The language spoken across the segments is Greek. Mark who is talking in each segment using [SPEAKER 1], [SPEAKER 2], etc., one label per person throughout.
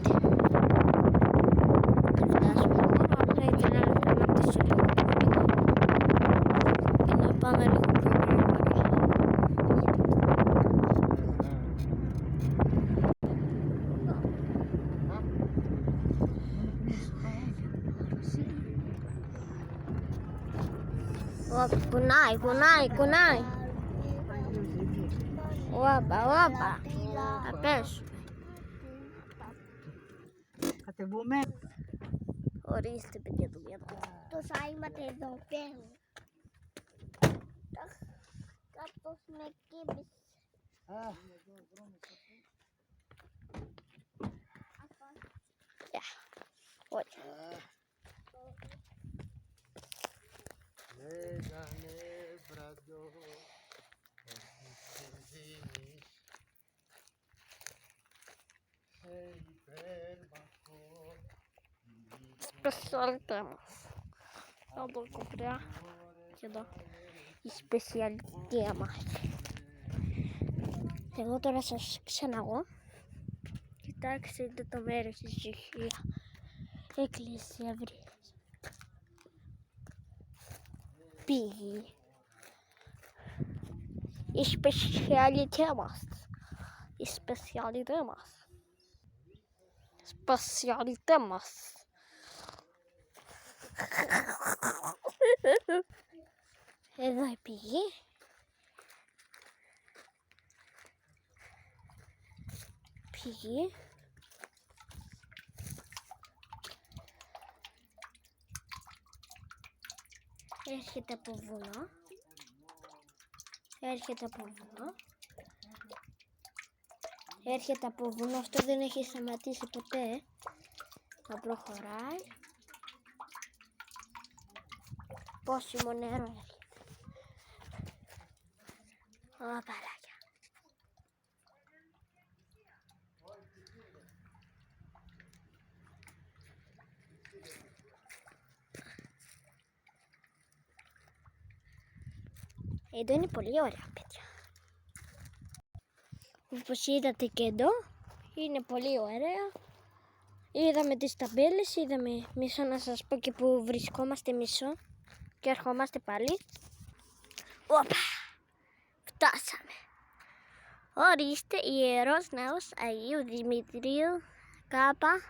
[SPEAKER 1] πέντε. Θα φτάσουμε μόνο, αλλά ήθελα να σταματήσω λίγο το βίντεο και να πάμε λίγο πιο γρήγορα. Κουνάει. Όπα. Θα πέσουμε.
[SPEAKER 2] Κατεβούμε.
[SPEAKER 1] Ορίστε παιδιά του διαβάζω.
[SPEAKER 3] Τόσα είμαστε εδώ πέρα. Κάπως με κοίμησε.
[SPEAKER 1] Όχι.
[SPEAKER 4] Λέγανε βραδιό, εσύ σε υπέρμαχο.
[SPEAKER 1] Специалитет. Надо купля. Сюда. Η σπεσιαλιτέα μας. Εγώ τώρα σας ξαναγώ. Κοιτάξτε το μέρος της ησυχία. Εκκλησία βρήκες. Πήγη. Η σπεσιαλιτέα μας. Η σπεσιαλιτέα μας. Σπεσιαλιτέα μας. Εδώ η πηγή. Πηγή. Έρχεται από βουνό. Έρχεται από βουνό. Αυτό δεν έχει σταματήσει ποτέ. Θα προχωράει. Πόσιμο νερό έρχεται. Παράκια. Εδώ είναι πολύ ωραία, παιδιά. Όπως είδατε και εδώ, είναι πολύ ωραία. Είδαμε τις ταμπέλες, είδαμε μισό να σας πω και που βρισκόμαστε μισό. Και ερχόμαστε πάλι. Όπα! Φτάσαμε. Ορίστε, Ιερός Ναός Αγίου Δημητρίου Κάπα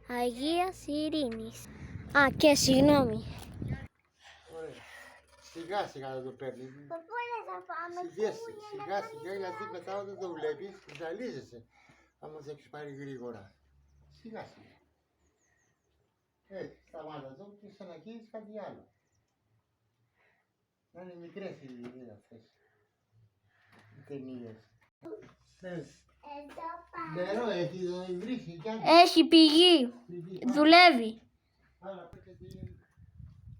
[SPEAKER 1] Αγίας Ειρήνης. Α, και συγγνώμη.
[SPEAKER 4] Ωραία. Σιγά σιγά θα το παίρνεις.
[SPEAKER 3] Πού θα πάμε,
[SPEAKER 4] Σιγά σιγά, γιατί μετά όταν το βλέπεις ζαλίζεσαι. Άμα σε έχεις πάρει γρήγορα. Σιγά σιγά. Έτσι, σταμάτα εδώ και ξαναγίνεις κάτι άλλο. Να είναι μικρές οι αυτές οι ταινίες.
[SPEAKER 3] Εδώ πάμε.
[SPEAKER 4] Νερό έχει εδώ βρύχει κι άλλο.
[SPEAKER 1] Έχει πηγή. Δουλεύει.
[SPEAKER 4] Άρα πρέπει να είναι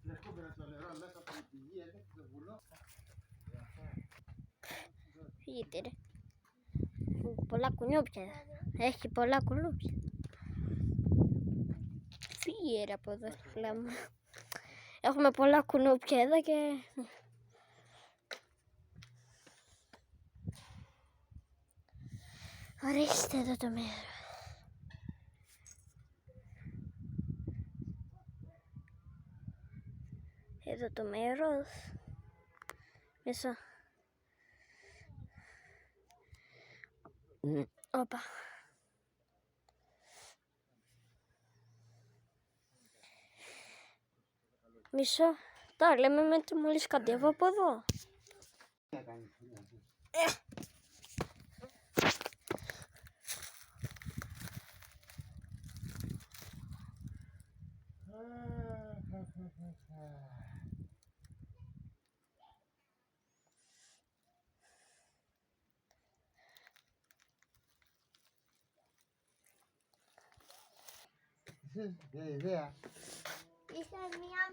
[SPEAKER 4] λευκό το νερό μέσα από την πηγή, έτσι το βουνό.
[SPEAKER 1] Φύγετε ρε. Πολλά κουνούπια. Έχει πολλά κουνούπια. Φύγε ρε από εδώ, φλάμα. Έχουμε πολλά κουνούπια εδώ και... Ορίστε εδώ το μέρος. Εδώ το μέρος. Μέσα. Όπα. Μισό. Τώρα λέμε με το μόλις κατέβω από εδώ.
[SPEAKER 4] Μια ιδέα.
[SPEAKER 3] Είσαι μια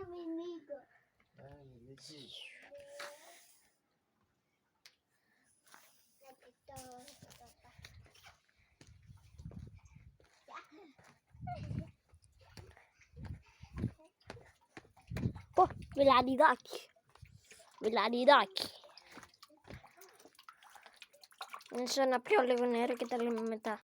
[SPEAKER 3] μηνύκο.
[SPEAKER 1] Πω, βιλανιδάκι. Μισό να πιω λίγο νερό και τα λέμε μετά.